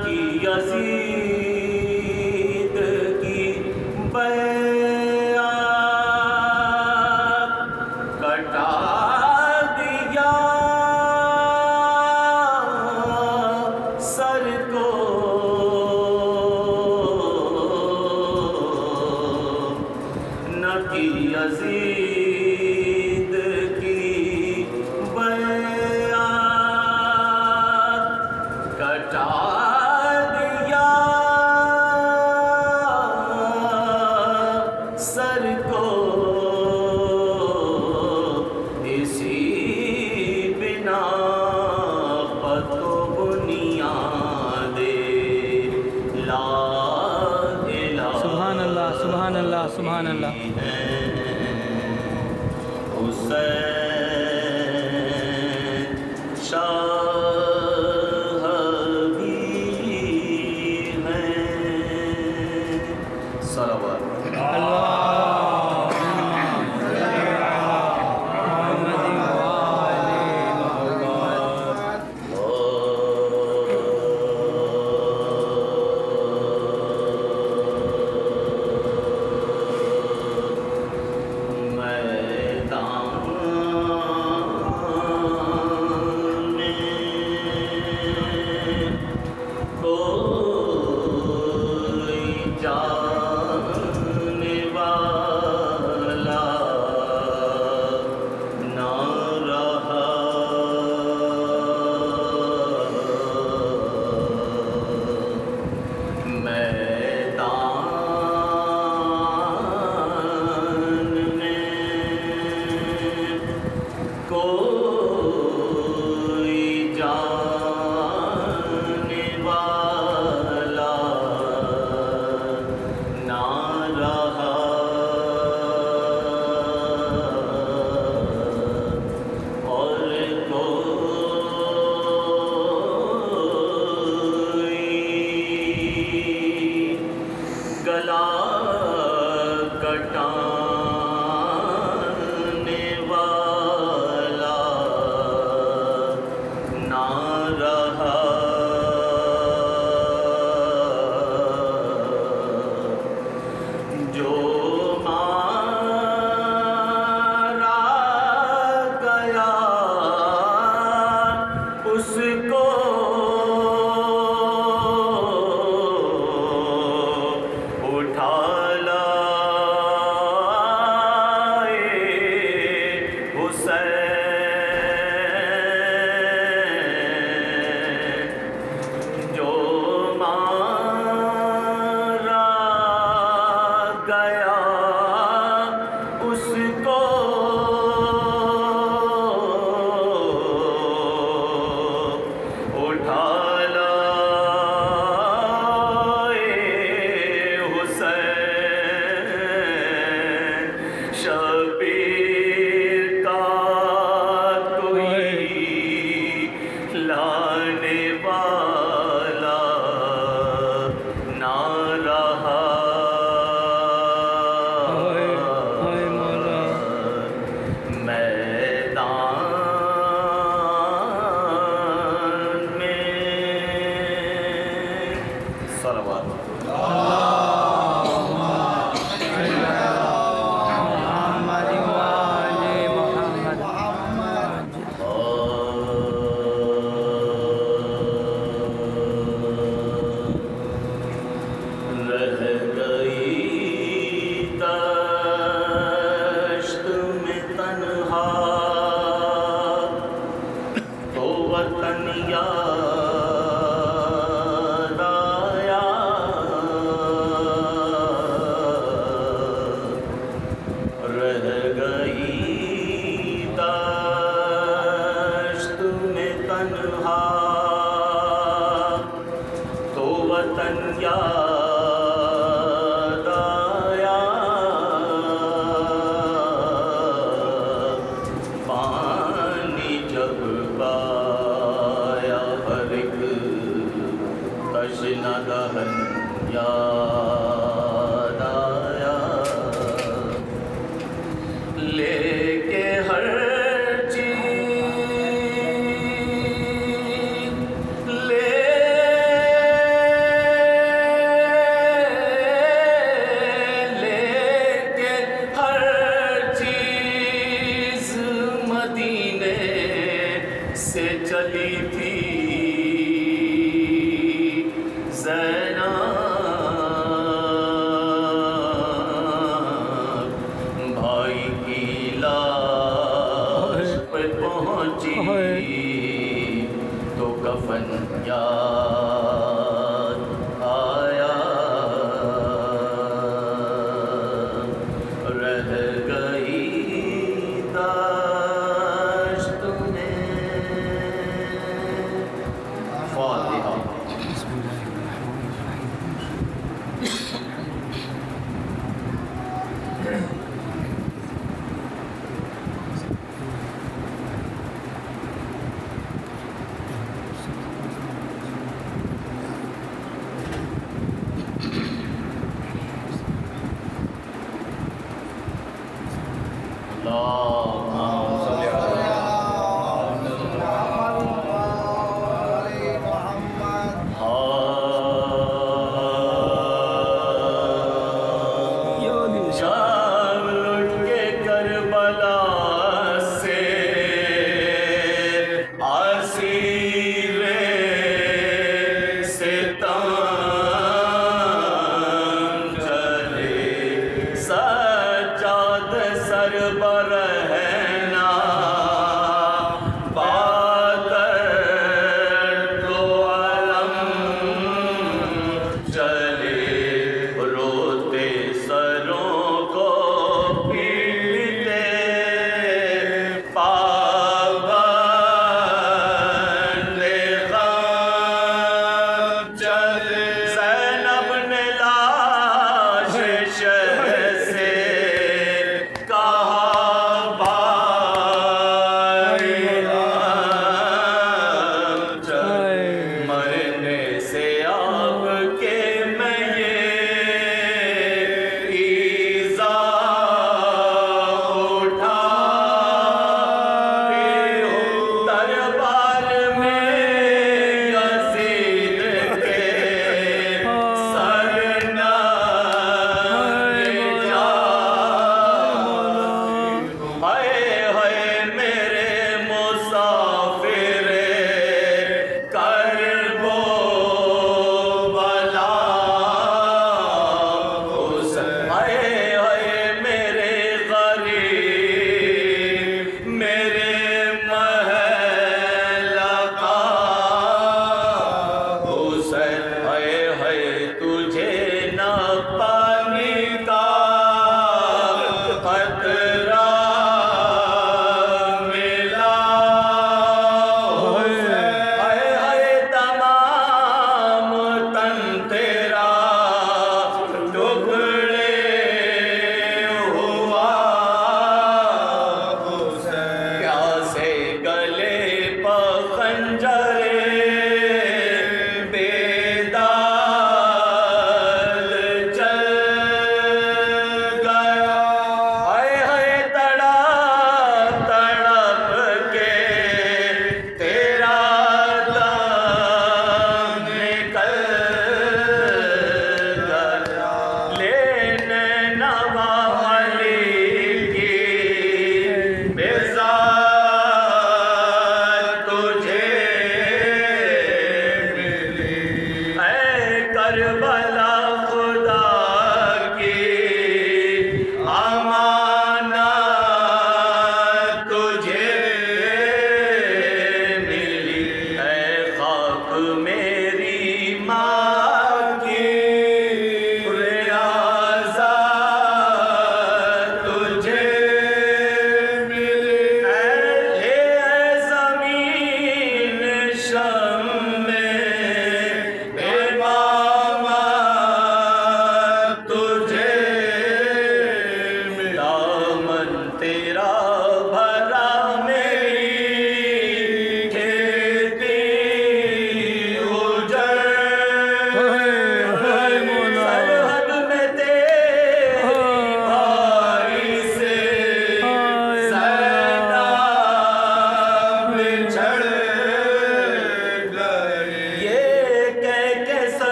की यज़ीद की बैअत कटा दिया सर को न की यज़ीद की बैअत कटा दिया सर को इसी बिना पतो बुनियादे ला इलाहा सुभान अल्लाह सुभान अल्लाह सुभान अल्लाह। हुसैन शाह भी हैं सलावत जाने वाला ना रहा मैदान में कोई जाने वाला ना रहा और कोई गला कटाने वाला ना रहा जो मारा गया उसको उठा लाए हुसैन जो मारा गया उसको उठा लाए हुसैन शबीर का कोई लाने वाला ना रहा हाय हाय मौला मैदान में सलावत मोहम्मद वाले मोहम्मद। रह गई दश्त में तन्हा तो वतन याद आया रह गई दश्त में तन्हा तो वतन याद आया पानी जब पाया हर एक तशना दहन याद आया लेके हर चीज लेके थी ज़ैनब, भाई की लाश पे पहुंची तो कफन याद आया, रह गई दाश्त में। फातिहा।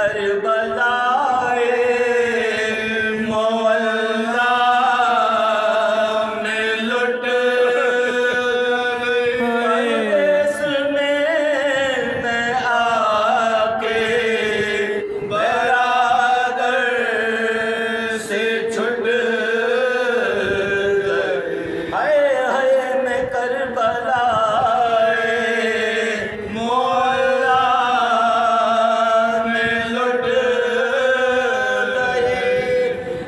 करबलाए मोहल्ला में लुट परदेस में मैं आके बरादर से छुट गई। हाय हाय मैं करबलाए मोहल्ला में लुट गई।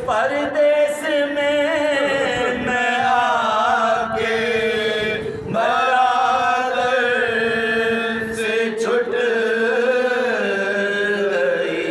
परदेस में मैं आके बरादर से छुट गई।